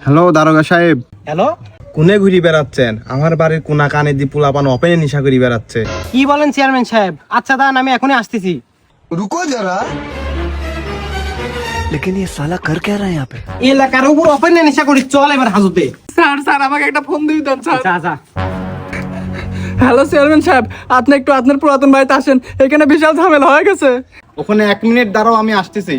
Hello দারোগা সাহেব, hello, কোনে ঘুরি বেড়াচ্ছেন? আমার বাড়ির কোনা কানে দি পোলাপান অপেনে নিশা করি বেড়াচ্ছে। কি বলেন চেয়ারম্যান সাহেব? আচ্ছা দাঁড়ান, আমি এখনই আসতেছি। रुको जरा। लेकिन ये साला कर क्या रहा है यहाँ पे? এই এলাকার উপর ওপেন নেশা করি, চল এবার হাজতে। স্যার স্যার আমাকে একটা ফোন দিয়ে দেন স্যার। যা যা। হ্যালো চেয়ারম্যান সাহেব, আপনি একটু আপনার পুরাতন বাড়িতে আসেন, এখানে বিশাল ঝামেলা হয়ে গেছে। ওখানে 1 মিনিট দাঁড়াও, আমি আসতেছি।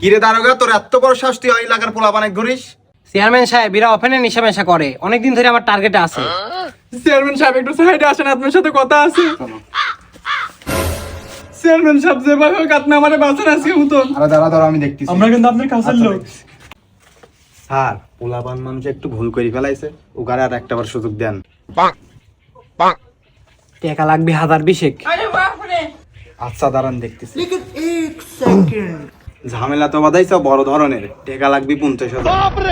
কিরে দারোগা, তোর এত বড় সাহস, তুই ওই এলাকার পোলাপানে ঘুরিস? চেয়ারম্যান সাহেব, এরা ওপেনে নেশা মেশা করে, অনেকদিন ধরে আমার টার্গেটে আছে। চেয়ারম্যান সাহেব একটু সাইডে আসেন, আপনার সাথে কথা আছে। চেয়ারম্যান সাহেব যেভাবে হোক আপনি আমারে বাঁচান আজকে মতন। আরে দাঁড়া, আমি দেখতেছি। আমরা কিন্তু আপনার কাছের লোক। স্যার, পোলাপান মানুষ একটু ভুল করে ফেলাইছে, ওখানে আর একটাবার সুযোগ দেন। টাকা লাগবে 1020। আচ্ছা দাঁড়ান, দেখতেছি। ঝামেলা তো বাধাইছ বড় ধরনের, টাকা লাগবে 50,000।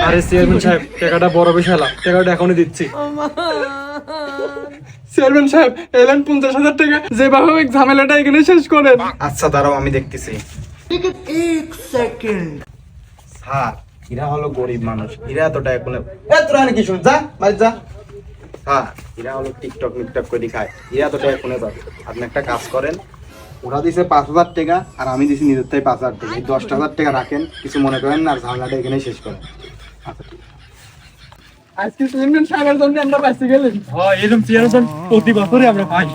আরে চেয়ারম্যান সাহেব, টাকাটা বড় বিশাল, টাকাটা এখনই দিচ্ছি। চেয়ারম্যান সাহেব এলেন 50,000 টাকা, যেভাবে হোক ঝামেলাটা এখানে শেষ করেন। আচ্ছা দাঁড়াও, আমি দেখতেছি। স্যার, এরা হলো গরিব মানুষ, এরা তো টাকা কোনে তোরা কি শুন, যা বাড়ি যা। হ্যাঁ, এরা হলো টিকটক মিকটক করে খায়, এরা তো টাকা কোনে পাবে। আপনি একটা কাজ করেন, ওরা দিছে 5,000 টাকা আর আমি দিছি নিজের থেকে 5,000 টাকা, এই 10,000 টাকা রাখেন, কিছু মনে করেন না, আর ঝামেলাটা এখানেই শেষ করেন। আচ্ছা ঠিক আছে। আজকে চেয়ারম্যান সাহেবের জন্য আমরা বাঁচতে গেলেন। হ্যাঁ, এরকম চেয়ারম্যান প্রতি বছরই আমরা পাই।